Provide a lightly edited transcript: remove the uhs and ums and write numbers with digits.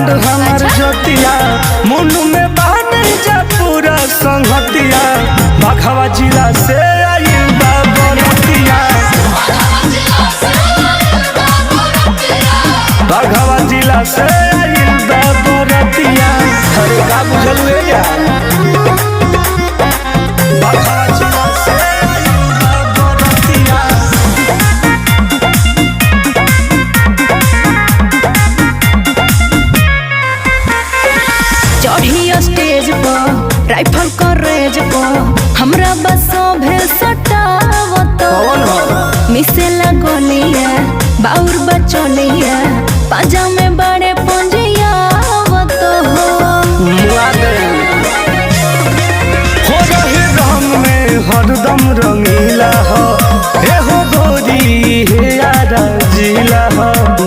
Brand हमार जोतिया मुनु में बाने जा पूरा संगतिया बाघवा जिला से आइल बा बरतिया बाघवा जिला से आइल बा बरतिया। अरे का बुझल यार।